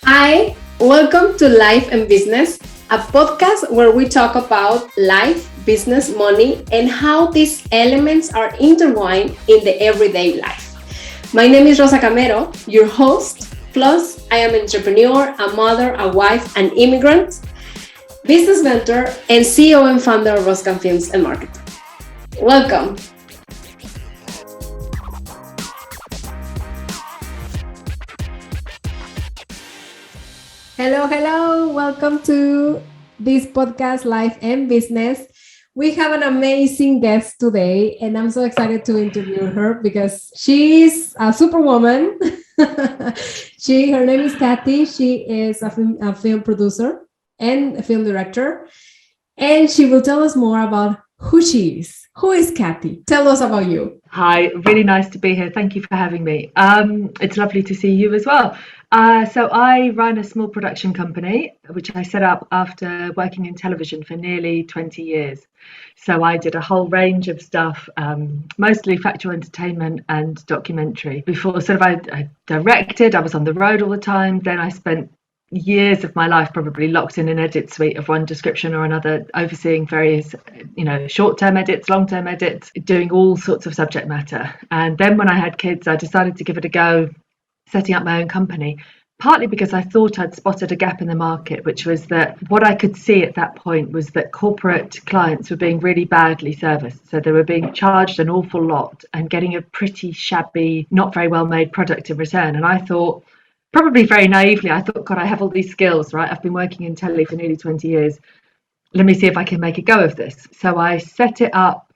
Hi, welcome to Life and Business, a podcast where we talk about life, business, money, and how these elements are intertwined in the everyday life. My name is Rosa Camero, your host. Plus, I am an entrepreneur, a mother, a wife, an immigrant, business mentor, and CEO and founder of Demarcation Films and Marketing. Welcome. Hello. Welcome to this podcast, Life and Business. We have an amazing guest today, and I'm so excited to interview her because she's a superwoman. Her name is Cathy. She is a film producer and a film director, and she will tell us more about who she is. Who is Cathy? Tell us about you. Hi, really nice to be here. Thank you for having me. It's lovely to see you as well. So I run a small production company, which I set up after working in television for nearly 20 years. So I did a whole range of stuff, mostly factual entertainment and documentary. Before I directed, I was on the road all the time. Then I spent years of my life probably locked in an edit suite of one description or another, overseeing various, short-term edits, long-term edits, doing all sorts of subject matter. And then when I had kids, I decided to give it a go, setting up my own company, partly because I thought I'd spotted a gap in the market, which was that what I could see at that point was that corporate clients were being really badly serviced. So they were being charged an awful lot and getting a pretty shabby, not very well made product in return. And I thought, probably very naively, I thought, God, I have all these skills, right? I've been working in telly for nearly 20 years. Let me see if I can make a go of this. So I set it up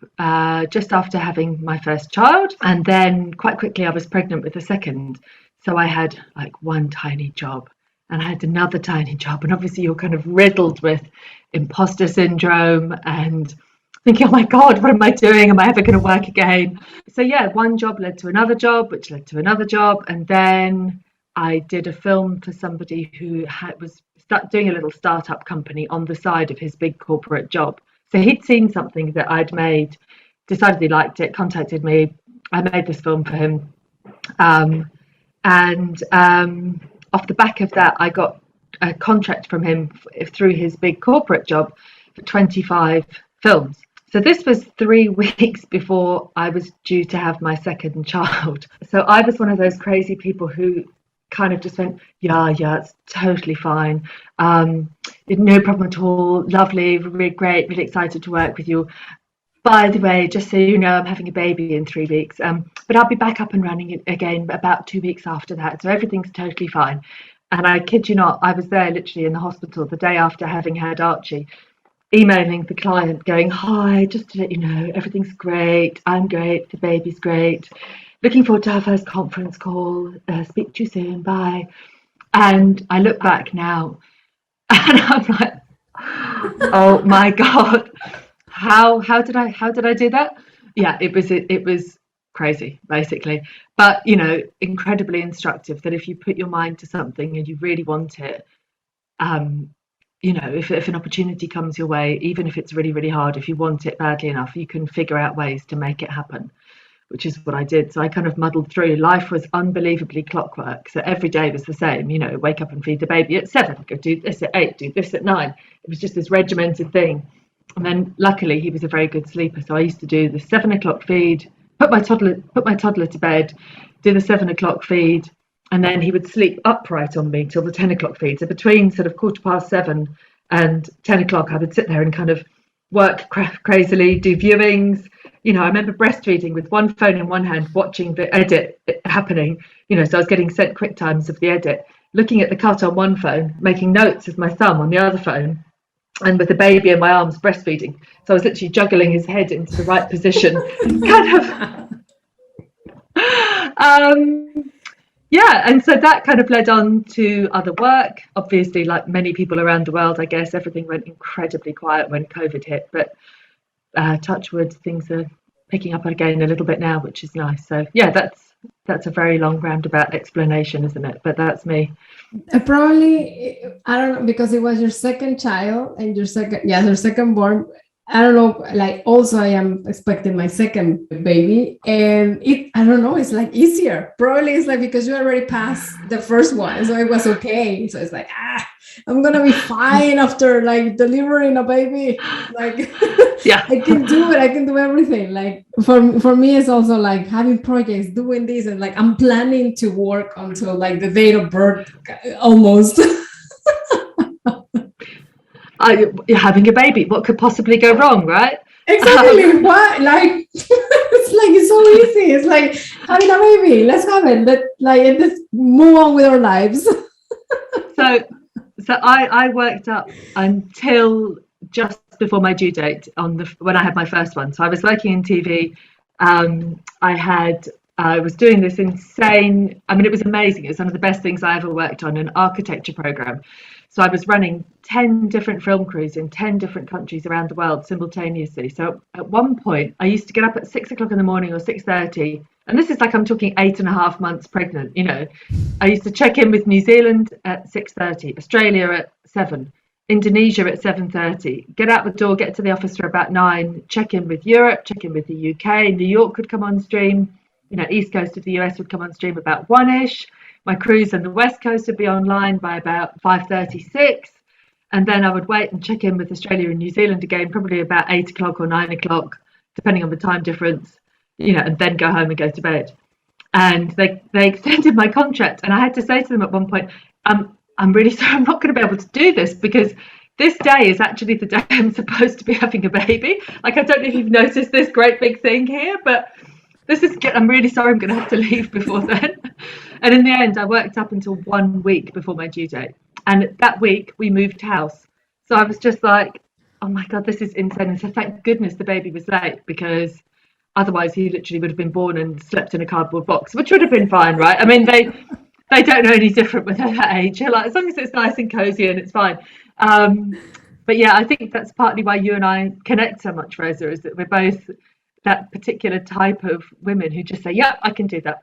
just after having my first child. And then quite quickly, I was pregnant with a second. So I had like one tiny job and I had another tiny job. And obviously, you're kind of riddled with imposter syndrome and thinking, oh my God, what am I doing? Am I ever going to work again? So yeah, one job led to another job, which led to another job. And then I did a film for somebody who was doing a little startup company on the side of his big corporate job. So he'd seen something that I'd made, decided he liked it, contacted me. I made this film for him. And off the back of that, I got a contract from him through his big corporate job for 25 films. So this was 3 weeks before I was due to have my second child. So I was one of those crazy people who kind of just went, yeah, it's totally fine. No problem at all. Lovely, really great, really excited to work with you. By the way, just so you know, I'm having a baby in 3 weeks, but I'll be back up and running again about 2 weeks after that. So everything's totally fine. And I kid you not, I was there literally in the hospital the day after having had Archie, emailing the client going, hi, just to let you know, everything's great. I'm great. The baby's great. Looking forward to our first conference call. Speak to you soon. Bye. And I look back now and I'm like, oh my God, how did I do that? Yeah, it was crazy, basically. But, incredibly instructive that if you put your mind to something and you really want it, if an opportunity comes your way, even if it's really, really hard, if you want it badly enough, you can figure out ways to make it happen, which is what I did. So I kind of muddled through. Life was unbelievably clockwork. So every day was the same, wake up and feed the baby at 7, go do this at 8, do this at 9. It was just this regimented thing. And then luckily he was a very good sleeper. So I used to do the 7 o'clock feed, put my toddler to bed, do the 7 o'clock feed, and then he would sleep upright on me till the 10 o'clock feed. So between sort of 7:15 and 10 o'clock, I would sit there and kind of work crazily, do viewings. I remember breastfeeding with one phone in one hand, watching the edit happening. So I was getting sent quick times of the edit, looking at the cut on one phone, making notes of my thumb on the other phone, and with the baby in my arms breastfeeding. So I was literally juggling his head into the right position, kind of. And so that kind of led on to other work. Obviously, like many people around the world, I guess everything went incredibly quiet when COVID hit, but touch wood, things are picking up again a little bit now, which is nice. So yeah, that's a very long roundabout explanation, isn't it? But that's me. Probably, I don't know, because it was your second child and your second born. I don't know, like also I am expecting my second baby, and I don't know, it's like easier. Probably it's like because you already passed the first one, so it was okay. So it's like, I'm gonna be fine after like delivering a baby. Like Yeah. I can do it, I can do everything. Like for me, it's also like having projects, doing this, and like I'm planning to work until like the date of birth almost. Having a baby, what could possibly go wrong, right? Exactly. What? Like, it's so easy. It's like having a baby. Let's have it. Let's move on with our lives. So I worked up until just before my due date when I had my first one. So I was working in TV. I was doing this insane. I mean, it was amazing. It was one of the best things I ever worked on, an architecture program. So I was running 10 different film crews in 10 different countries around the world simultaneously. So at one point, I used to get up at 6 o'clock in the morning or 6:30. And this is like, I'm talking 8.5 months pregnant, you know. I used to check in with New Zealand at 6:30, Australia at 7, Indonesia at 7:30, get out the door, get to the office for about 9, check in with Europe, check in with the UK, New York would come on stream, you know, east coast of the US would come on stream about 1ish. My crews on the west coast would be online by about 5:36, and then I would wait and check in with Australia and New Zealand again, probably about 8 o'clock or 9 o'clock, depending on the time difference, you know, and then go home and go to bed. And they extended my contract, and I had to say to them at one point, I'm really sorry, I'm not going to be able to do this because this day is actually the day I'm supposed to be having a baby. Like, I don't know if you've noticed this great big thing here, but I'm really sorry, I'm going to have to leave before then. And in the end, I worked up until 1 week before my due date. And that week we moved house. So I was just like, oh my God, this is insane. And so thank goodness the baby was late, because otherwise he literally would have been born and slept in a cardboard box, which would have been fine, right? I mean, they don't know any different when they're that age. They're like, as long as it's nice and cozy and it's fine. But yeah, I think that's partly why you and I connect so much, Rosa, is that we're both that particular type of women who just say, yeah, I can do that.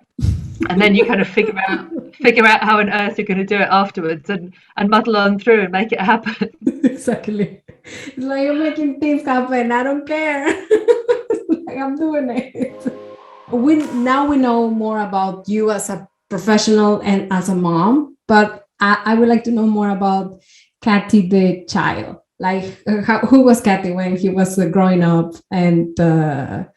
And then you kind of figure out how on earth you're going to do it afterwards, and muddle on through and make it happen. Exactly. It's like, you're making things happen. I don't care. Like, I'm doing it. Now we know more about you as a professional and as a mom, but I would like to know more about Cathy the child. Like, who was Cathy when he was growing up, and the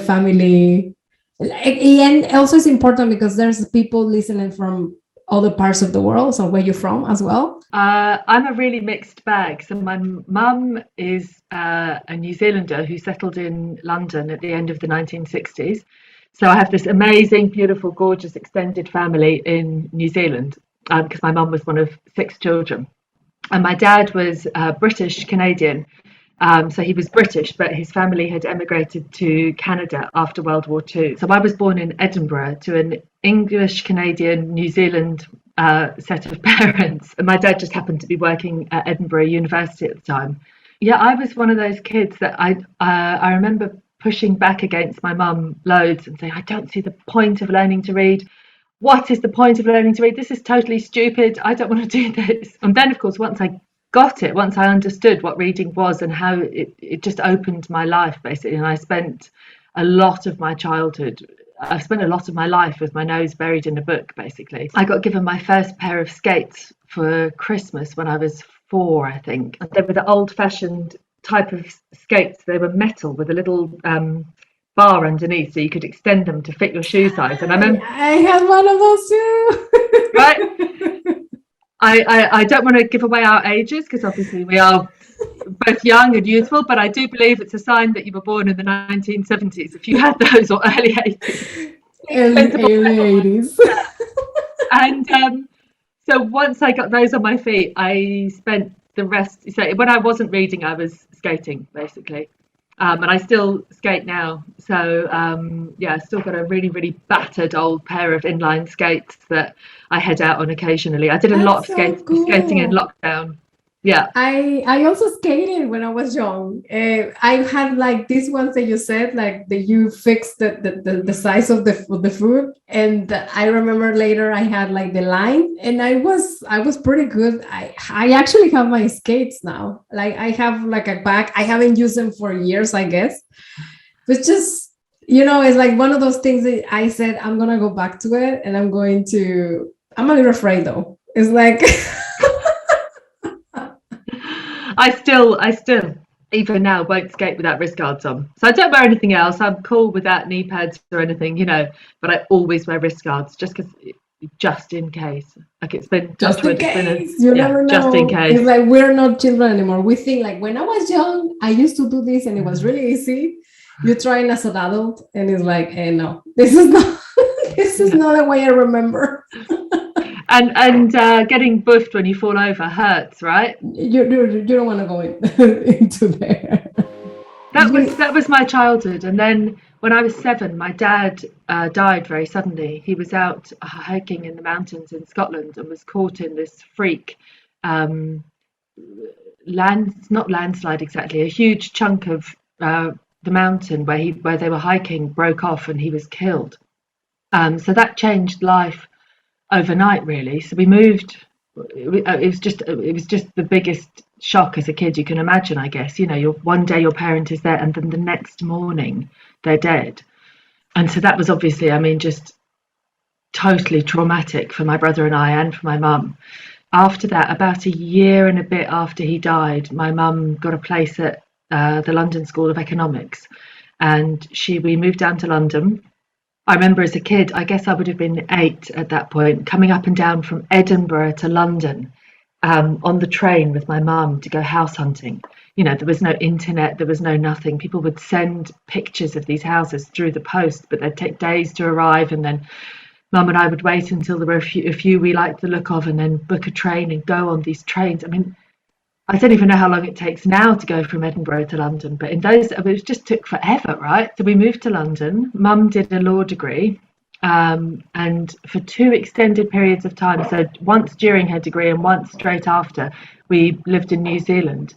family. And also it's important because there's people listening from other parts of the world. So where you're from as well? I'm a really mixed bag. So my mum is a New Zealander who settled in London at the end of the 1960s. So I have this amazing, beautiful, gorgeous extended family in New Zealand, because my mum was one of 6 children. And my dad was British Canadian. So he was British, but his family had emigrated to Canada after World War II. So I was born in Edinburgh to an English, Canadian, New Zealand set of parents. And my dad just happened to be working at Edinburgh University at the time. Yeah, I was one of those kids that I remember pushing back against my mum loads and saying, I don't see the point of learning to read. What is the point of learning to read? This is totally stupid. I don't want to do this. And then, of course, once I understood what reading was and how it just opened my life, basically. And I spent a lot of my life with my nose buried in a book, basically. I got given my first pair of skates for Christmas when I was 4, I think. And they were the old-fashioned type of skates. They were metal with a little bar underneath, so you could extend them to fit your shoe size. And I remember I had one of those too. Right? I don't want to give away our ages, because obviously we are both young and youthful, but I do believe it's a sign that you were born in the 1970s if you had those, or early 80s. Early 80s. And so once I got those on my feet, I spent the rest. So when I wasn't reading, I was skating, basically. And I still skate now. So I still got a really, really battered old pair of inline skates that I head out on occasionally. I did a lot of skating in lockdown. Yeah. I also skated when I was young. I had like these ones that you said, like that you fixed the size of the food. And I remember later I had like the line, and I was pretty good. I actually have my skates now. Like I have like a bag. I haven't used them for years, I guess. But just it's like one of those things that I said I'm gonna go back to it, and I'm a little afraid though. It's like I still, even now, won't skate without wrist guards on. So I don't wear anything else. I'm cool without knee pads or anything, but I always wear wrist guards just in case. Like it's been just in case, you yeah, never know. Just in case. It's like we're not children anymore. We think like when I was young, I used to do this and it was really easy. You try it as an adult, and it's like, no, this is not this is not the way I remember. And getting buffed when you fall over hurts, right? You don't want to go into there. That was my childhood. And then when I was 7, my dad died very suddenly. He was out hiking in the mountains in Scotland and was caught in this freak not landslide exactly, a huge chunk of the mountain where they were hiking broke off and he was killed. So that changed life overnight, really. So we moved. It was just the biggest shock as a kid you can imagine, I guess. One day your parent is there, and then the next morning they're dead. And so that was obviously, just totally traumatic for my brother and I, and for my mum. After that, about a year and a bit after he died, my mum got a place at the London School of Economics, and we moved down to London. I remember as a kid, I guess I would have been 8 at that point, coming up and down from Edinburgh to London on the train with my mum to go house hunting. There was no internet, there was no nothing. People would send pictures of these houses through the post, but they'd take days to arrive, and then Mum and I would wait until there were a few we liked the look of, and then book a train and go on these trains. I don't even know how long it takes now to go from Edinburgh to London, but in those, it just took forever, right? So we moved to London. Mum did a law degree, and for 2 extended periods of time, so once during her degree and once straight after, we lived in New Zealand.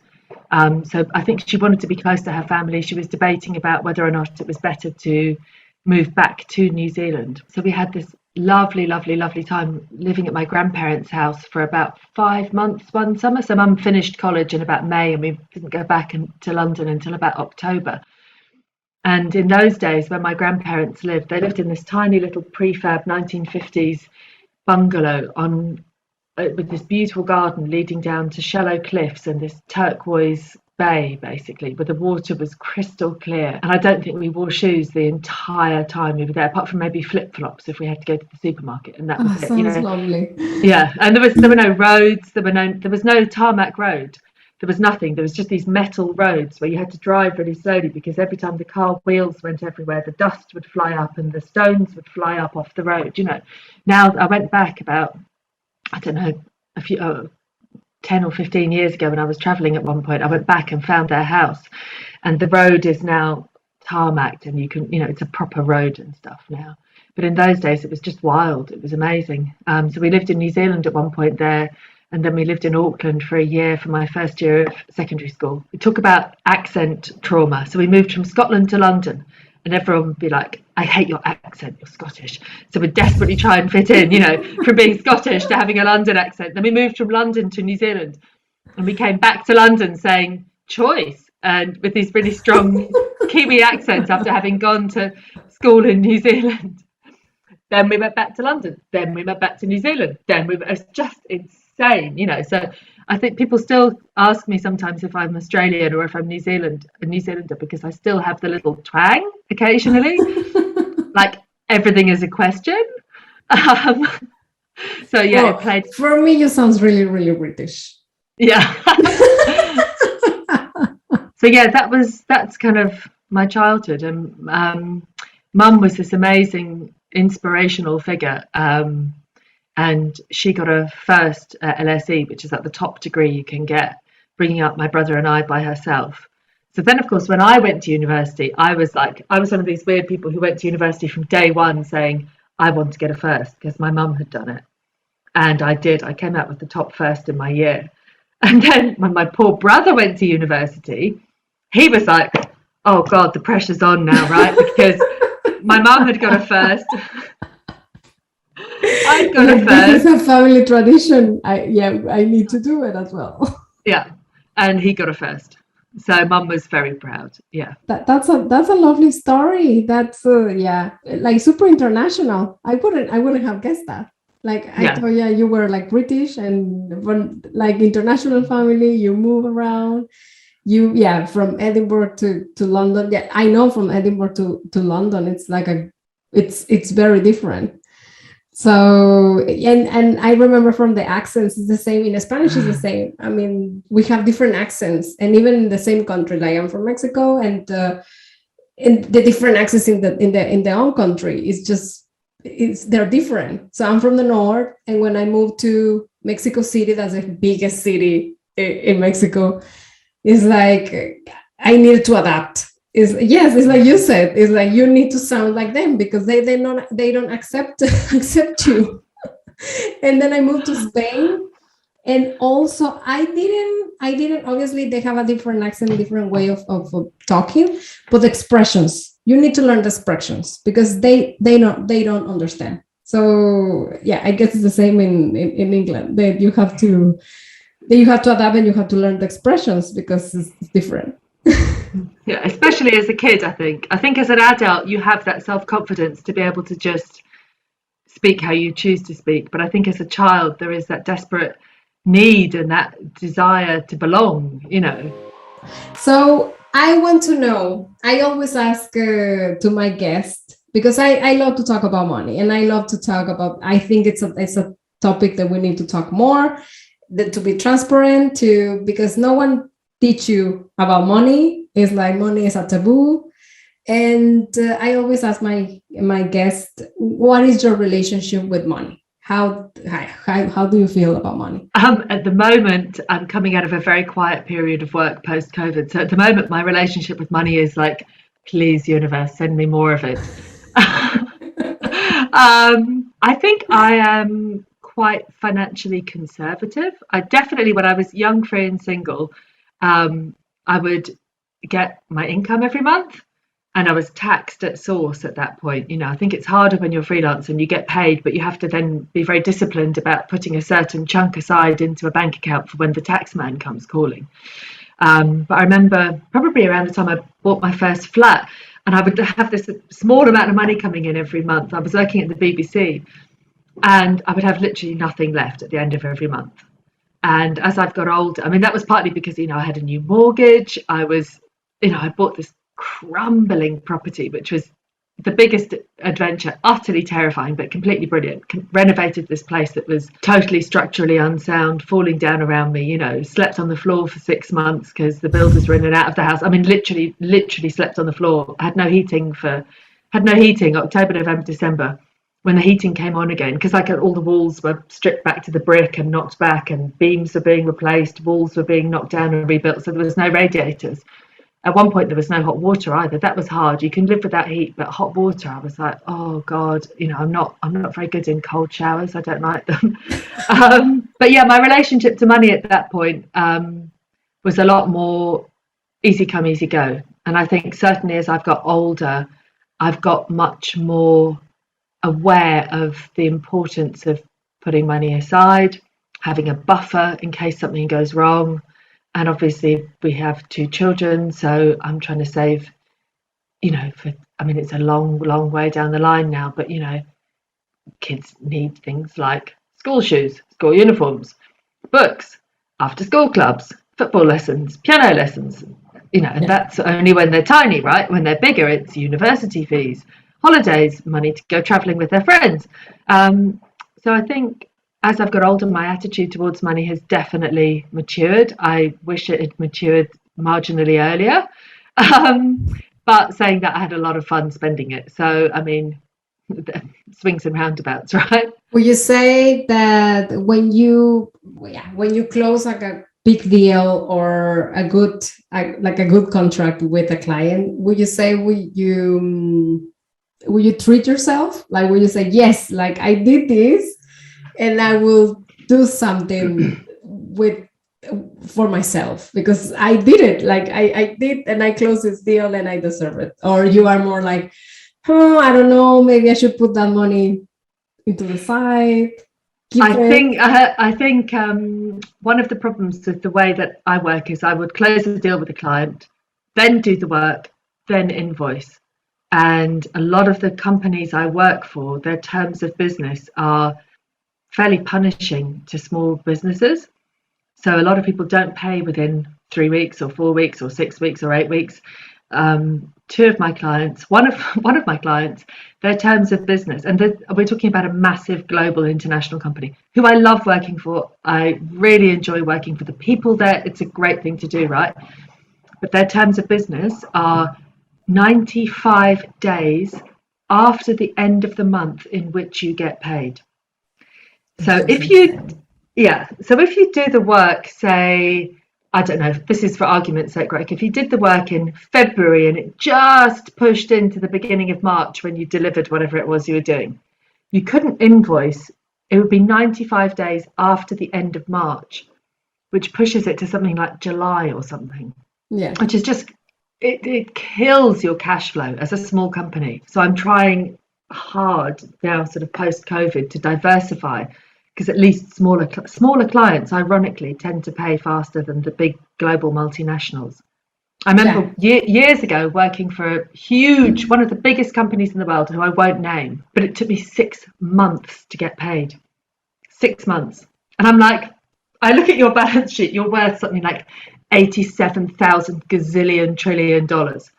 So I think she wanted to be close to her family. She was debating about whether or not it was better to move back to New Zealand. So we had this lovely time living at my grandparents' house for about 5 months one summer. So Mum finished college in about May, and we didn't go back to London until about October. And in those days, when my grandparents lived, they lived in this tiny little prefab 1950s bungalow with this beautiful garden leading down to shallow cliffs and this turquoise bay, basically, where the water was crystal clear. And I don't think we wore shoes the entire time we were there, apart from maybe flip-flops if we had to go to the supermarket, and that was it. Sounds lovely. Yeah, and there were no roads. There was no tarmac road. There was nothing. There was just these metal roads where you had to drive really slowly, because every time the car wheels went everywhere, the dust would fly up and the stones would fly up off the road. Now I went back about, I don't know, a few 10 or 15 years ago when I was traveling at one point. I went back and found their house, and the road is now tarmacked, and you can, it's a proper road and stuff now. But in those days, it was just wild. It was amazing. So we lived in New Zealand at one point there, and then we lived in Auckland for a year for my first year of secondary school. We talk about accent trauma. So we moved from Scotland to London, and everyone would be like, I hate your accent, you're Scottish. So we'd desperately try and fit in, from being Scottish to having a London accent. Then we moved from London to New Zealand, and we came back to London saying choice, and with these really strong Kiwi accents after having gone to school in New Zealand. Then we went back to London. Then we went back to New Zealand. It's just insane, So I think people still ask me sometimes if I'm Australian or if I'm a New Zealander, because I still have the little twang occasionally, like everything is a question. So yeah, well, it played. For me, you sounds really, really British. Yeah. So yeah, that's kind of my childhood, and Mum was this amazing inspirational figure. And she got her first LSE, which is at the top degree you can get, bringing up my brother and I by herself. So then, of course, when I went to university, I was one of these weird people who went to university from day one saying, I want to get a first, because my mum had done it. And I did. I came out with the top first in my year. And then when my poor brother went to university, he was like, oh God, the pressure's on now, right? Because my mum had got a first. I'd got a first. This is a family tradition. I need to do it as well. Yeah. And he got a first. So mum was very proud. Yeah. That's a lovely story. That's like super international. I wouldn't have guessed that. Like I thought, you were like British and like international family. You move around. From Edinburgh to London. Yeah, I know from Edinburgh to London, it's like it's very different. So and I remember from the accents, it's the same. In Spanish, it's the same. I mean, we have different accents, and even in the same country. Like I'm from Mexico, and the different accents in the own country they're different. So I'm from the north, and when I moved to Mexico City, that's the biggest city in Mexico. It's like I needed to adapt. It's like you said. It's like you need to sound like them because they don't accept you. And then I moved to Spain, and also I didn't. Obviously, they have a different accent, different way of talking, but the expressions, you need to learn the expressions because they don't understand. So I guess it's the same in England. That you have to adapt and you have to learn the expressions because it's different. Yeah, especially as a kid, I think as an adult you have that self-confidence to be able to just speak how you choose to speak, but I think as a child there is that desperate need and that desire to belong, So I want to know, I always ask to my guest, because I love to talk about money, and I love to talk about, I think it's a topic that we need to talk more, to be transparent, because no one teach you about money. It's like money is a taboo. And I always ask my guest, what is your relationship with money? How do you feel about money? At the moment, I'm coming out of a very quiet period of work post-COVID. So at the moment, my relationship with money is like, please, universe, send me more of it. I think I am quite financially conservative. I definitely, when I was young, free and single, I would get my income every month, and I was taxed at source at that point. I think it's harder when you're freelance and you get paid, but you have to then be very disciplined about putting a certain chunk aside into a bank account for when the tax man comes calling. But I remember probably around the time I bought my first flat, and I would have this small amount of money coming in every month. I was working at the BBC, and I would have literally nothing left at the end of every month. And as I've got older, I mean, that was partly because, I had a new mortgage. I bought this crumbling property, which was the biggest adventure, utterly terrifying, but completely brilliant. Renovated this place that was totally structurally unsound, falling down around me, slept on the floor for 6 months because the builders were in and out of the house. I mean, literally slept on the floor. Had no heating October, November, December, when the heating came on again, because all the walls were stripped back to the brick and knocked back, and beams were being replaced, walls were being knocked down and rebuilt, so there was no radiators. At one point, there was no hot water either. That was hard. You can live without heat, but hot water, I was like, oh God, I'm not very good in cold showers. I don't like them. But yeah, my relationship to money at that point was a lot more easy come, easy go. And I think certainly as I've got older, I've got much more aware of the importance of putting money aside, having a buffer in case something goes wrong. And obviously we have 2 children, so I'm trying to save, it's a long way down the line now, but kids need things like school shoes, school uniforms, books, after school clubs, football lessons, piano lessons, and that's only when they're tiny, right? When they're bigger, it's university fees, holidays, money to go traveling with their friends. So I think as I've got older, my attitude towards money has definitely matured. I wish it had matured marginally earlier. But saying that, I had a lot of fun spending it. So, swings and roundabouts, right? Would you say that when you close like a big deal or a good contract with a client, would you say would you treat yourself? Like, would you say, yes, like I did this, and I will do something with for myself, because I did it. Like I did, and I closed this deal and I deserve it. Or you are more like, oh, I don't know, maybe I should put that money into the side. I think one of the problems with the way that I work is I would close a deal with a client, then do the work, then invoice. And a lot of the companies I work for, their terms of business are fairly punishing to small businesses. So a lot of people don't pay within 3 weeks or 4 weeks or 6 weeks or 8 weeks. Two of my clients, one of my clients, their terms of business, and we're talking about a massive global international company who I love working for. I really enjoy working for the people there. It's a great thing to do, right? But their terms of business are 95 days after the end of the month in which you get paid. So if you do the work, say, I don't know, this is for argument's sake, Greg, if you did the work in February and it just pushed into the beginning of March when you delivered whatever it was you were doing, you couldn't invoice. It would be 95 days after the end of March, which pushes it to something like July or something. Yeah. Which is just, it kills your cash flow as a small company. So I'm trying hard now, sort of post-COVID, to diversify, because at least smaller clients, ironically, tend to pay faster than the big global multinationals. I remember years ago working for one of the biggest companies in the world, who I won't name, but it took me 6 months to get paid. 6 months. And I'm like, I look at your balance sheet, you're worth something like 87,000 gazillion trillion dollars,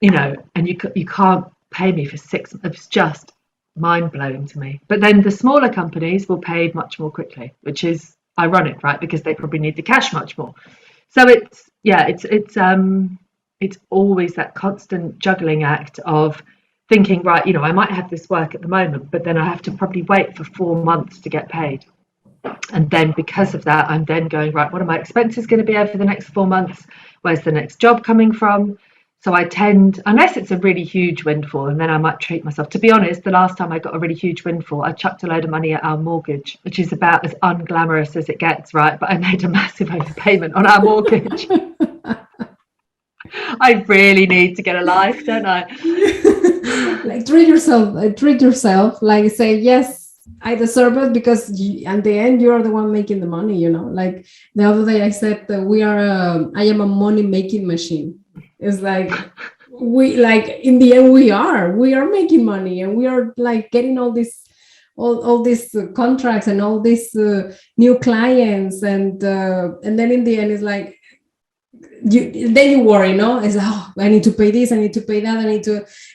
and you can't pay me for 6 months. It's just mind-blowing to me. But then the smaller companies will pay much more quickly, which is ironic, right? Because they probably need the cash much more. So it's always that constant juggling act of thinking, right, I might have this work at the moment, but then I have to probably wait for 4 months to get paid. And then because of that, I'm then going, right, what are my expenses going to be over the next 4 months? Where's the next job coming from? So I tend, unless it's a really huge windfall, and then I might treat myself. To be honest, the last time I got a really huge windfall, I chucked a load of money at our mortgage, which is about as unglamorous as it gets, right? But I made a massive overpayment on our mortgage. I really need to get a life, don't I? Like treat yourself, like say, yes, I deserve it, because at the end, you're the one making the money, Like the other day I said that I am a money making machine. It's like, in the end, we are making money, and we are like getting all these contracts and all these new clients. And then in the end, it's like, you worry, It's like, oh, I need to pay this, I need to pay that,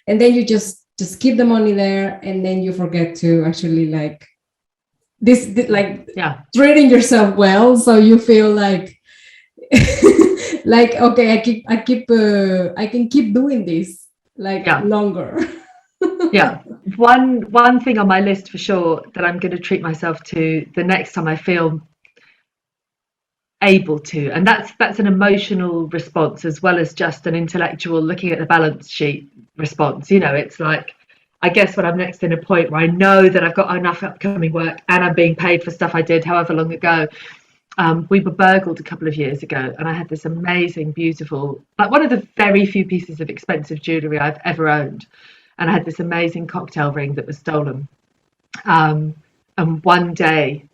and then you just keep the money there, and then you forget to actually treating yourself well, so you feel like like, okay, I can keep doing this longer. Yeah, one thing on my list for sure that I'm going to treat myself to the next time I feel able to, and that's an emotional response as well as just an intellectual looking at the balance sheet response. It's like, I guess when I'm next in a point where I know that I've got enough upcoming work and I'm being paid for stuff I did however long ago. We were burgled a couple of years ago, and I had this amazing, beautiful, like one of the very few pieces of expensive jewellery I've ever owned. And I had this amazing cocktail ring that was stolen. And one day,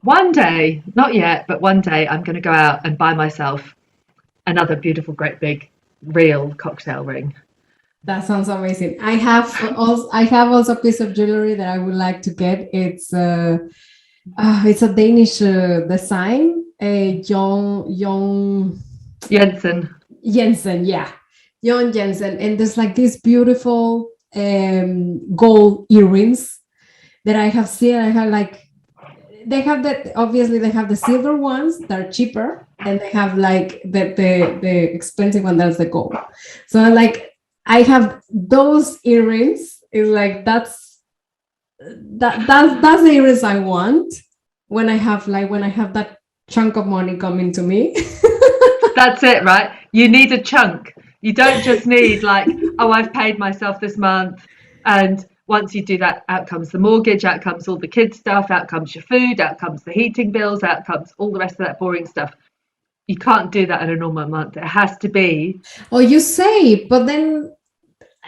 not yet, but one day I'm going to go out and buy myself another beautiful, great big, real cocktail ring. That sounds amazing. I have also a piece of jewelry that I would like to get. It's a Danish design, Jon Jensen, yeah, Jon Jensen, and there's like these beautiful gold earrings that I have seen. I have they have that. Obviously, they have the silver ones that are cheaper, and they have like the expensive one that's the gold. So I have those earrings. It's like that's the earrings I want when I have that chunk of money coming to me. That's it, right? You need a chunk. You don't just need like, oh, I've paid myself this month and once you do that, out comes the mortgage, out comes all the kids stuff, out comes your food, out comes the heating bills, out comes all the rest of that boring stuff. You can't do that in a normal month. It has to be. Oh, you say, but then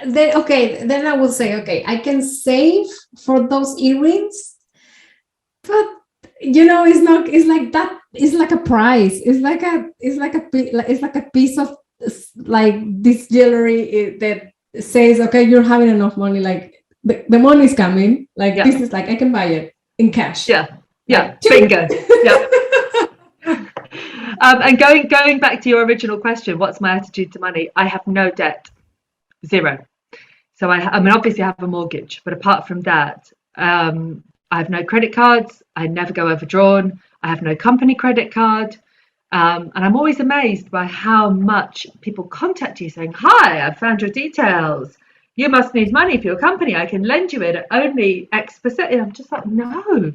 okay, then I will say, okay, I can save for those earrings, but it's not. It's like that. It's like a price. It's like a piece of like this jewelry that says, okay, you're having enough money. Like the money is coming. Like this is like I can buy it in cash. Yeah. Like, Bingo. Yeah. And going back to your original question, what's my attitude to money? I have no debt, zero. So I mean, obviously I have a mortgage, but apart from that, I have no credit cards. I never go overdrawn. I have no company credit card. And I'm always amazed by how much people contact you saying, hi, I've found your details. You must need money for your company. I can lend you it at only X%. And I'm just like, no.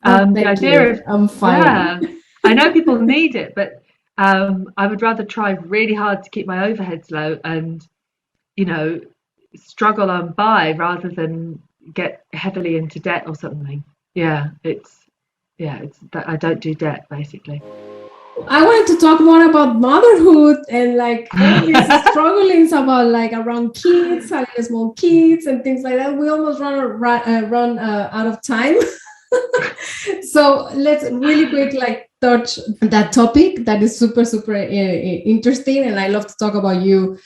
The idea of, I'm fine. Yeah, I know people need it, but I would rather try really hard to keep my overheads low and, struggle on by rather than get heavily into debt or something. It's that I don't do debt basically. I wanted to talk more about motherhood and like all these strugglings about like around kids, having small kids and things like that. We almost run out of time. So let's really quick like touch that topic that is super interesting, and I love to talk about you.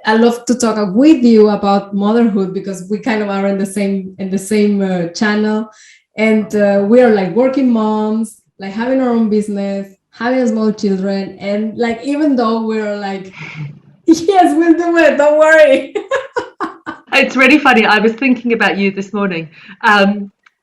I love to talk with you about motherhood because we kind of are in the same channel, and we are like working moms, like having our own business, having small children, and like even though we're like, yes, we'll do it, don't worry. It's really funny. I was thinking about you this morning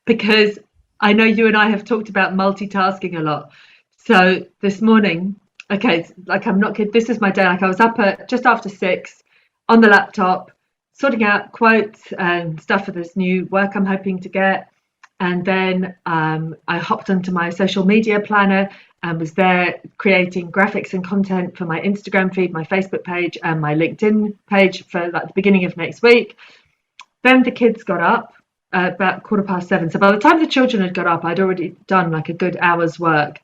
because I know you and I have talked about multitasking a lot. So this morning, okay, like I'm not kidding, this is my day. Like I was up at just after 6 on the laptop, sorting out quotes and stuff for this new work I'm hoping to get. And then I hopped onto my social media planner and was there creating graphics and content for my Instagram feed, my Facebook page and my LinkedIn page for like the beginning of next week. Then the kids got up. About 7:15. So by the time the children had got up, I'd already done like a good hour's work.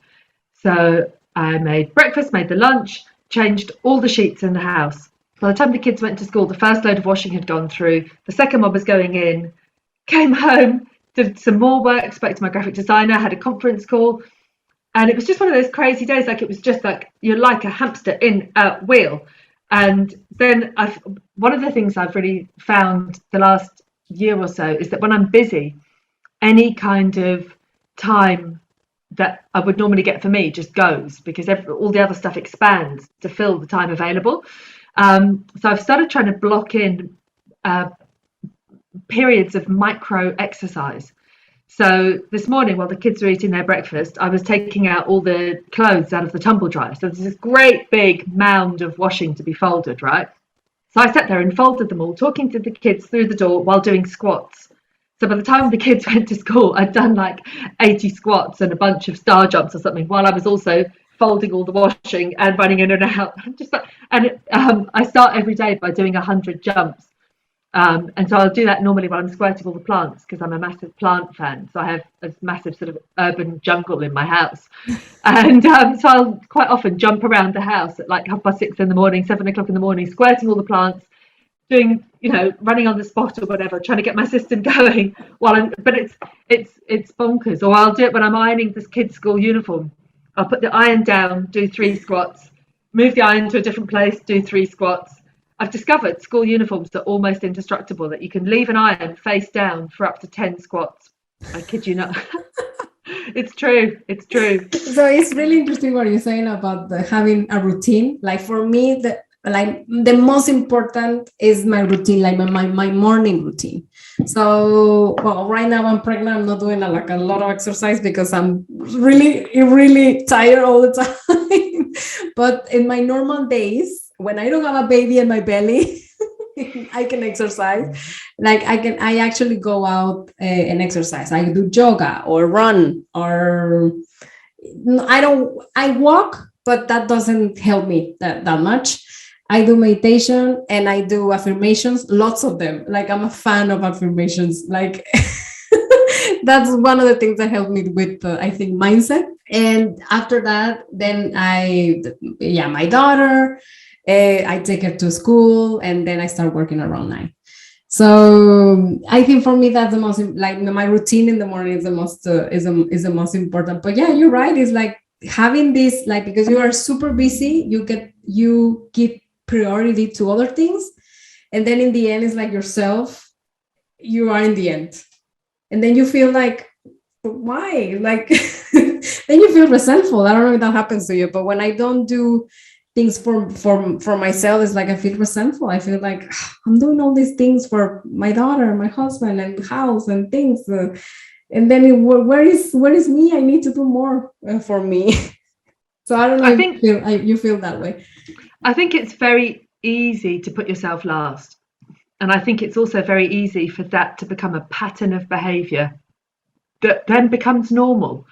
So I made breakfast, made the lunch, changed all the sheets in the house. By the time the kids went to school, the first load of washing had gone through. The second one was going in. Came home, did some more work, spoke to my graphic designer, had a conference call. And it was just one of those crazy days. Like it was just like you're like a hamster in a wheel. And then one of the things I've really found the last year or so is that when I'm busy, any kind of time that I would normally get for me just goes because all the other stuff expands to fill the time available. So I've started trying to block in periods of micro exercise. So this morning, while the kids were eating their breakfast, I was taking out all the clothes out of the tumble dryer. So there's this great big mound of washing to be folded, right? So I sat there and folded them all, talking to the kids through the door while doing squats. So by the time the kids went to school, I'd done like 80 squats and a bunch of star jumps or something, while I was also folding all the washing and running in and out. I start every day by doing 100 jumps. And so I'll do that normally while I'm squirting all the plants because I'm a massive plant fan. So I have a massive sort of urban jungle in my house. And so I'll quite often jump around the house at like 6:30 in the morning, 7 o'clock in the morning, squirting all the plants, doing, running on the spot or whatever, trying to get my system going but it's bonkers. Or I'll do it when I'm ironing this kid's school uniform. I'll put the iron down, do 3 squats, move the iron to a different place, do 3 squats. I've discovered school uniforms are almost indestructible, that you can leave an iron face down for up to 10 squats. I kid you not. It's true. So it's really interesting what you're saying about having a routine. Like for me, the most important is my routine, like my morning routine. So, well, right now I'm pregnant. I'm not doing a lot of exercise because I'm really tired all the time. But in my normal days, when I don't have a baby in my belly, I can exercise. Like I actually go out and exercise. I do yoga or run, or I walk, but that doesn't help me that much. I do meditation and I do affirmations, lots of them. Like I'm a fan of affirmations. Like that's one of the things that helped me with, I think, mindset. And after that, then my daughter, I take her to school, and then I start working around 9. So I think for me that's the most, like, my routine in the morning is the most is the most important. But yeah, you're right. It's like having this, like, because you are super busy, you give priority to other things, and then in the end, it's like yourself. You are in the end, and then you feel like, why? Like, then you feel resentful. I don't know if that happens to you, but when I don't do things for myself, it's like I feel resentful. I feel like I'm doing all these things for my daughter, my husband, and house and things, and then where is me? I need to do more for me. So I don't know if you feel that way. I think it's very easy to put yourself last, and I think it's also very easy for that to become a pattern of behavior that then becomes normal,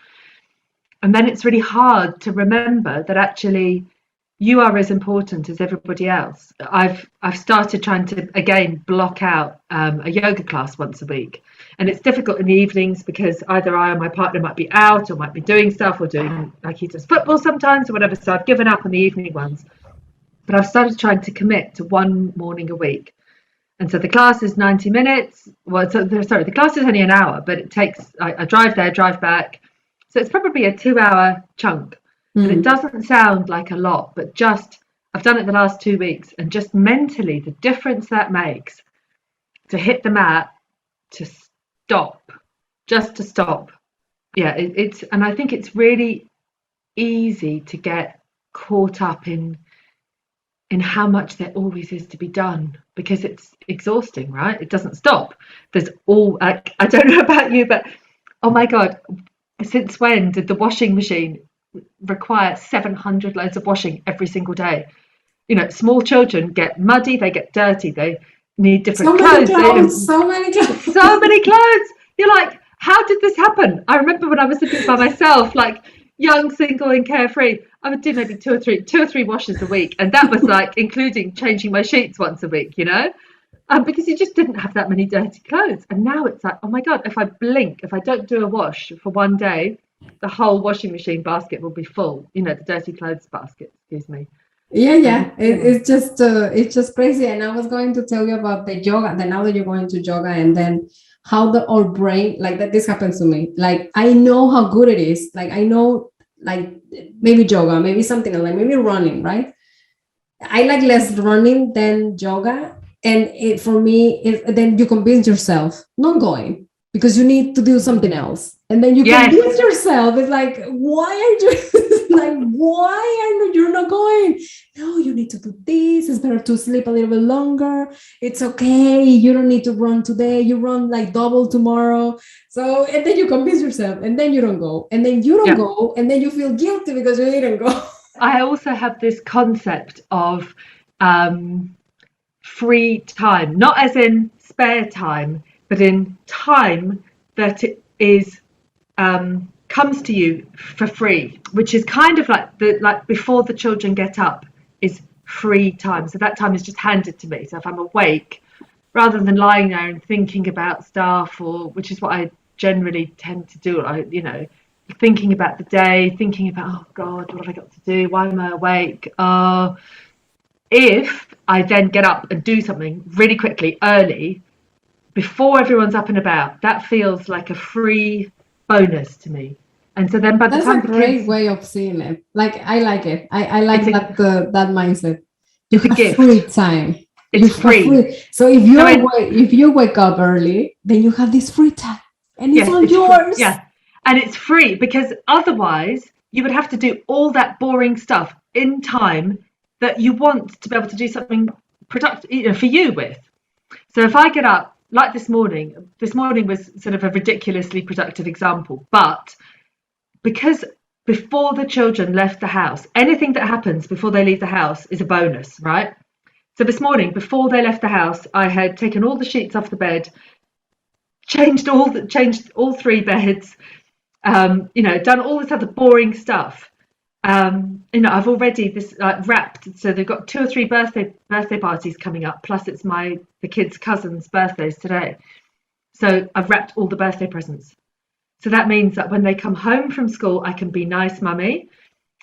and then it's really hard to remember that actually you are as important as everybody else. I've started trying to, again, block out a yoga class once a week. And it's difficult in the evenings because either I or my partner might be out or might be doing stuff, or doing, like, he does football sometimes or whatever. So I've given up on the evening ones. But I've started trying to commit to one morning a week. And so the class is 90 minutes. Well, the class is only an hour, but it takes, I drive there, drive back. So it's probably a 2-hour chunk. And it doesn't sound like a lot, but just, I've done it the last 2 weeks, and just mentally the difference that makes to hit the mat, to stop, just to stop. Yeah, it's, and I think it's really easy to get caught up in how much there always is to be done, because it's exhausting, right? It doesn't stop. There's all, I don't know about you, but oh my God, since when did the washing machine require 700 loads of washing every single day? You know, small children get muddy, they get dirty, they need different clothes. So many clothes. So many clothes. You're like, how did this happen? I remember when I was living by myself, like young, single and carefree, I would do maybe two or three washes a week, and that was like including changing my sheets once a week, you know, because you just didn't have that many dirty clothes. And now it's like, oh my God, if I blink, if I don't do a wash for one day, the whole washing machine basket will be full, you know, the dirty clothes basket, excuse me. It's just crazy. And I was going to tell you about the yoga, then now that you're going to yoga, and then how our brain, like, that this happens to me. Like, I know how good it is. Like, I know, like, maybe yoga, maybe something like maybe running, right? I like less running than yoga. And for me, then you convince yourself not going, because you need to do something else. And then you convince yourself. It's like, why are you like, why are you're not going? No, you need to do this. It's better to sleep a little bit longer. It's okay. You don't need to run today. You run like double tomorrow. So, and then you convince yourself, and then you don't go, and then you don't go, and then you feel guilty because you didn't go. I also have this concept of free time, not as in spare time, but in time that it is comes to you for free, which is kind of like before the children get up is free time. So that time is just handed to me. So if I'm awake, rather than lying there and thinking about stuff, or which is what I generally tend to do, thinking about the day, thinking about, oh God, what have I got to do? Why am I awake? If I then get up and do something really quickly, early, before everyone's up and about, that feels like a free bonus to me. And so then by the time that's a great way of seeing it. Like, I like it. I like that mindset. You have free time. It's free. So if you wake up early, then you have this free time, and it's all yours. Yeah, and it's free, because otherwise you would have to do all that boring stuff in time that you want to be able to do something productive, for you with. So if I get up, like this morning was sort of a ridiculously productive example, but because before the children left the house, anything that happens before they leave the house is a bonus, right? So this morning, before they left the house, I had taken all the sheets off the bed, changed all 3 beds, done all this other boring stuff. I've already wrapped. So they've got 2 or 3 birthday parties coming up. Plus, it's the kids' cousins' birthdays today. So I've wrapped all the birthday presents. So that means that when they come home from school, I can be nice mummy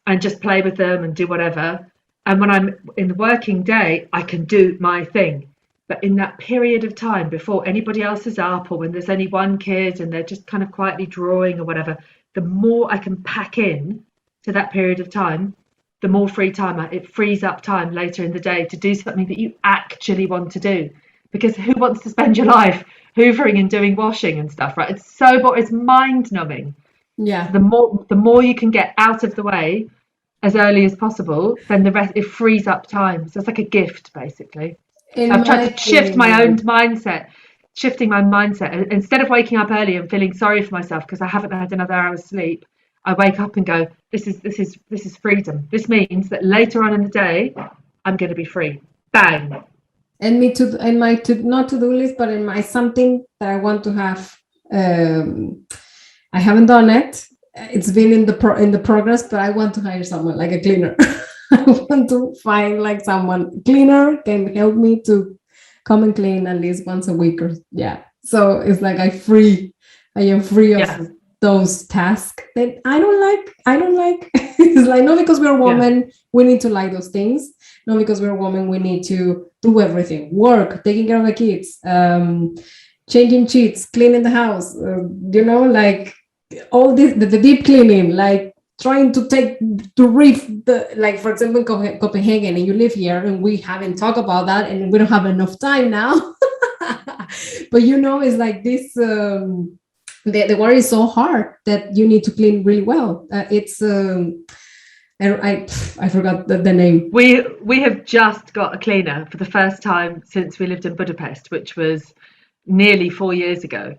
and just play with them and do whatever. And when I'm in the working day, I can do my thing. But in that period of time before anybody else is up, or when there's only one kid and they're just kind of quietly drawing or whatever, the more I can pack in to that period of time, the more free time it frees up time later in the day to do something that you actually want to do. Because who wants to spend your life hoovering and doing washing and stuff, right? It's mind numbing. Yeah. The more you can get out of the way as early as possible, then the rest, it frees up time. So it's like a gift, basically. I've tried to shift my own mindset, shifting my mindset. Instead of waking up early and feeling sorry for myself because I haven't had another hour's sleep, I wake up and go, this is freedom. This means that later on in the day, I'm going to be free. Bang. And me too, in my not to-do list, but in my something that I want to have. I haven't done it. It's been in the progress, but I want to hire someone like a cleaner. I want to find like someone cleaner can help me to come and clean at least once a week So it's like I am free of those tasks that I don't like. It's like, not because we're a woman, we need to like those things. Not because we're a woman, we need to do everything, work, taking care of the kids, changing sheets, cleaning the house, like all this, the deep cleaning, like trying to read like, for example, Copenhagen, and you live here, and we haven't talked about that, and we don't have enough time now. But it's like this, the water is so hard that you need to clean really well. It's I forgot the name. We have just got a cleaner for the first time since we lived in Budapest, which was nearly 4 years ago.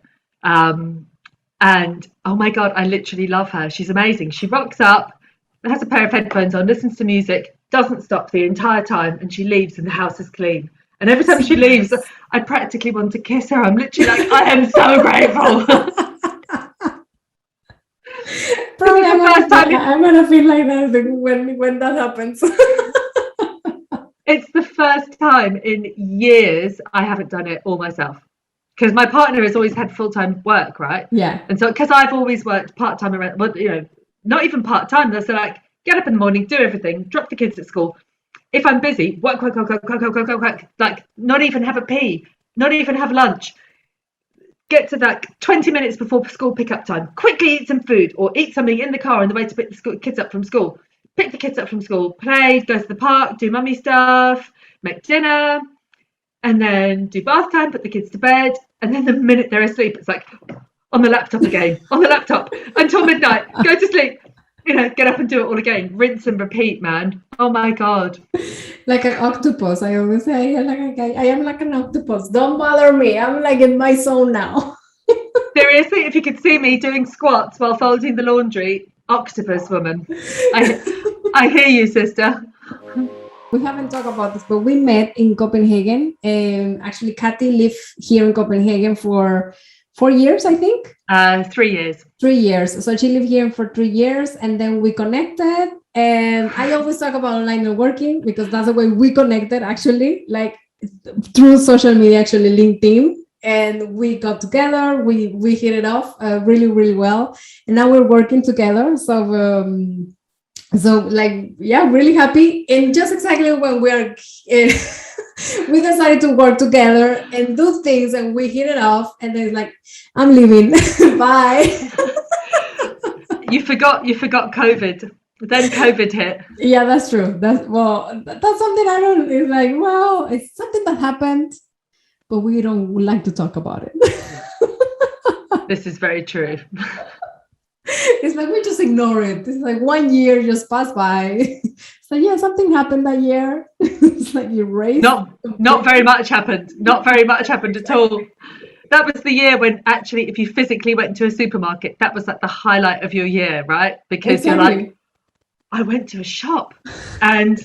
And oh my God, I literally love her. She's amazing. She rocks up, has a pair of headphones on, listens to music, doesn't stop the entire time, and she leaves and the house is clean. And every time she leaves, I practically want to kiss her. I'm literally like, I am so grateful. Probably I'm gonna feel like that when that happens. It's the first time in years I haven't done it all myself, because my partner has always had full-time work, right? Yeah. And so because I've always worked part-time around, well, not even part-time, they're like, get up in the morning, do everything, drop the kids at school. If I'm busy, work, like not even have a pee, not even have lunch. Get to that 20 minutes before school pickup time, quickly eat some food or eat something in the car on the way to pick the kids up from school. Pick the kids up from school, play, go to the park, do mummy stuff, make dinner, and then do bath time, put the kids to bed. And then the minute they're asleep, it's like on the laptop again, on the laptop until midnight, go to sleep, get up and do it all again. Rinse and repeat, man. Oh my God. Like an octopus. I always say, I am like an octopus. Don't bother me. I'm like in my zone now. Seriously, if you could see me doing squats while folding the laundry, octopus woman. I hear you, sister. We haven't talked about this, but we met in Copenhagen. Actually, Cathy lived here in Copenhagen for 4 years, I think. 3 years. 3 years. So she lived here for 3 years, and then we connected. And I always talk about online networking because that's the way we connected, actually, like through social media, actually LinkedIn. And we got together. We hit it off really, really well. And now we're working together. So really happy. And just exactly when we decided to work together and do things, and we hit it off, and then it's like, I'm leaving. Bye. You forgot COVID. Then COVID hit. Yeah, that's true. That's something I don't. It's like, well, it's something that happened, but we don't like to talk about it. This is very true. It's like we just ignore it. It's like 1 year just passed by. So yeah, something happened that year. It's like erased. Not very much happened. Not very much happened at all. That was the year when actually, if you physically went to a supermarket, that was like the highlight of your year, right? Because You're like, I went to a shop and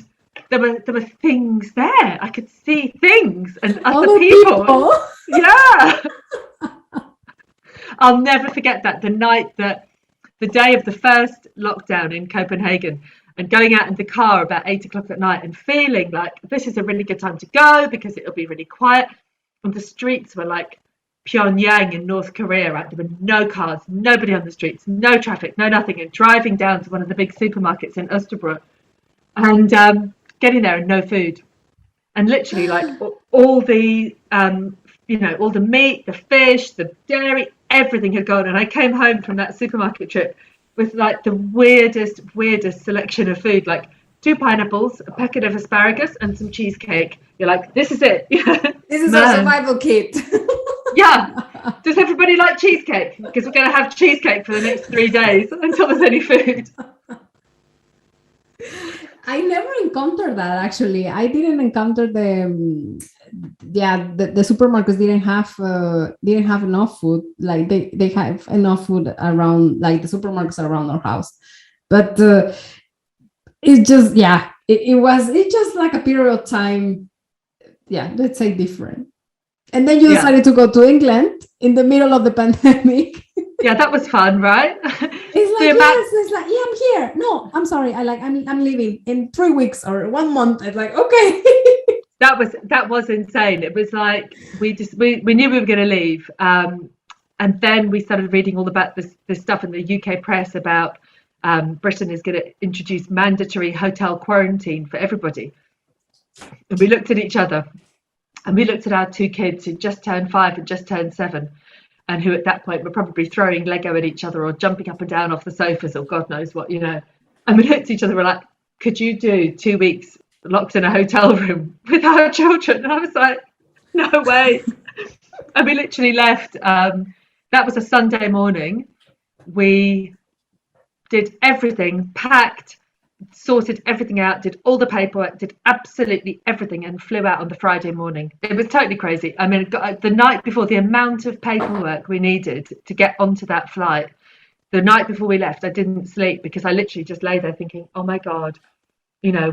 there were things there. I could see things and other people. Yeah. I'll never forget that. The day of the first lockdown in Copenhagen, and going out in the car about 8 o'clock at night and feeling like this is a really good time to go because it'll be really quiet. And the streets were like Pyongyang in North Korea, right? There were no cars, nobody on the streets, no traffic, no nothing. And driving down to one of the big supermarkets in Osterbrook and getting there and no food. And literally like all the, all the meat, the fish, the dairy, everything had gone. And I came home from that supermarket trip with like the weirdest selection of food, like 2 pineapples, a packet of asparagus and some cheesecake. You're like, this is it. This is our survival kit. Yeah. Does everybody like cheesecake? Because we're going to have cheesecake for the next 3 days until there's any food. I never encountered that, actually. I didn't encounter the supermarkets didn't have enough food. Like they have enough food around, like the supermarkets around our house. But it's just, it's just like a period of time, let's say different. And then you decided to go to England in the middle of the pandemic. Yeah, that was fun, right? It's like, I'm here. No, I'm sorry. I'm leaving in 3 weeks or 1 month. It's like, okay. That was insane. It was like we knew we were going to leave, and then we started reading all about this stuff in the UK press about Britain is going to introduce mandatory hotel quarantine for everybody. And we looked at each other. And we looked at our 2 kids who just turned 5 and just turned 7, and who at that point were probably throwing Lego at each other or jumping up and down off the sofas or God knows what, And we looked at each other, we're like, could you do 2 weeks locked in a hotel room with our children? And I was like, no way. And we literally left. That was a Sunday morning. We did everything, packed, sorted everything out, did all the paperwork, did absolutely everything, and flew out on the Friday morning. It was totally crazy. I mean, the night before, the amount of paperwork we needed to get onto that flight, the night before we left, I didn't sleep because I literally just lay there thinking, oh my God,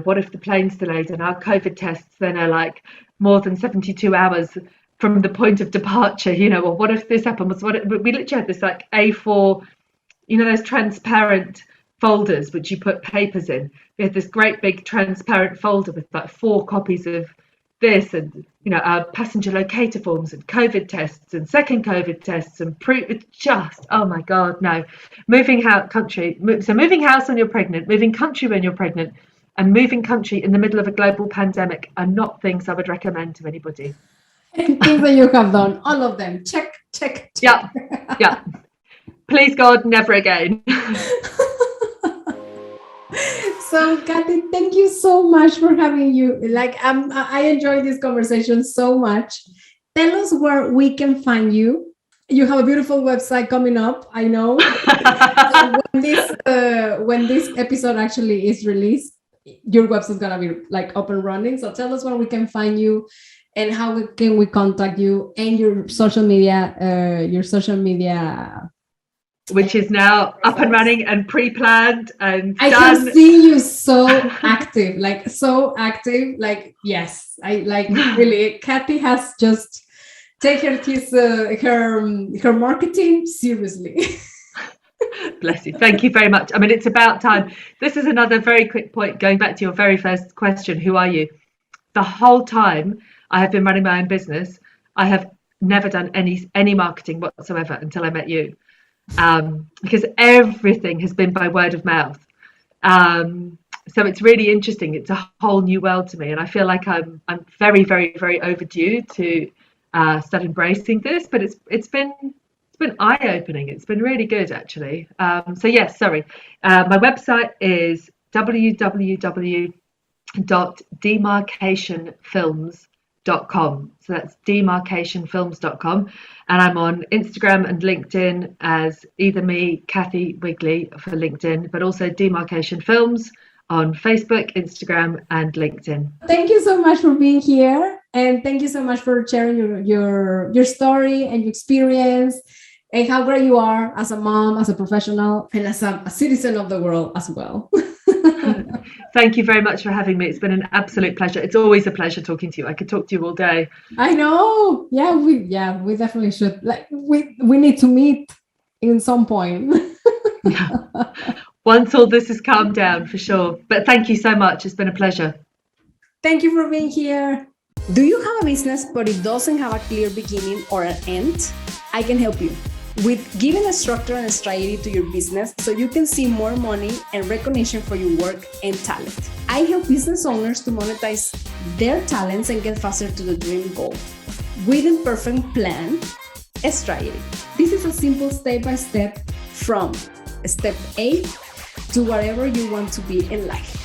what if the plane's delayed and our COVID tests then are like more than 72 hours from the point of departure, or what if this happens? We literally had this like A4, those transparent folders which you put papers in. We had this great big transparent folder with like 4 copies of this and our passenger locator forms and COVID tests and second COVID tests and just, oh my God, no. Moving house when you're pregnant, moving country when you're pregnant, and moving country in the middle of a global pandemic are not things I would recommend to anybody. Things that you have done, all of them, check. Yeah. Please God, never again. So, Cathy, thank you so much for having you. I enjoyed this conversation so much. Tell us where we can find you. You have a beautiful website coming up, I know. So when this episode actually is released, your website is gonna be like up and running. So tell us where we can find you and how can we contact you, and your social media, which is now up and running and pre-planned and I done. can see you so active. Yes, really. Cathy has just taken her marketing seriously. Bless you. Thank you very much. I mean, it's about time. This is another very quick point, going back to your very first question, who are you? The whole time I have been running my own business, I have never done any marketing whatsoever until I met you. Because everything has been by word of mouth. So it's really interesting. It's a whole new world to me, and I feel like I'm very, very, very overdue to start embracing this. But it's been eye-opening. It's been really good, actually. So yes, sorry. My website is www.demarcationfilms.com. So that's demarcationfilms.com. And I'm on Instagram and LinkedIn as either me, Cathy Wigley for LinkedIn, but also Demarcation Films on Facebook, Instagram, and LinkedIn. Thank you so much for being here. And thank you so much for sharing your story and your experience and how great you are as a mom, as a professional, and as a citizen of the world as well. Thank you very much for having me. It's been an absolute pleasure. It's always a pleasure talking to you. I could talk to you all day. I know. Yeah, we definitely should. We need to meet in some point. once all this has calmed down, for sure. But thank you so much. It's been a pleasure. Thank you for being here. Do you have a business but it doesn't have a clear beginning or an end? I can help you with giving a structure and a strategy to your business so you can see more money and recognition for your work and talent. I help business owners to monetize their talents and get faster to the dream goal with a perfect plan, a strategy. This is a simple step-by-step From step A to whatever you want to be in life.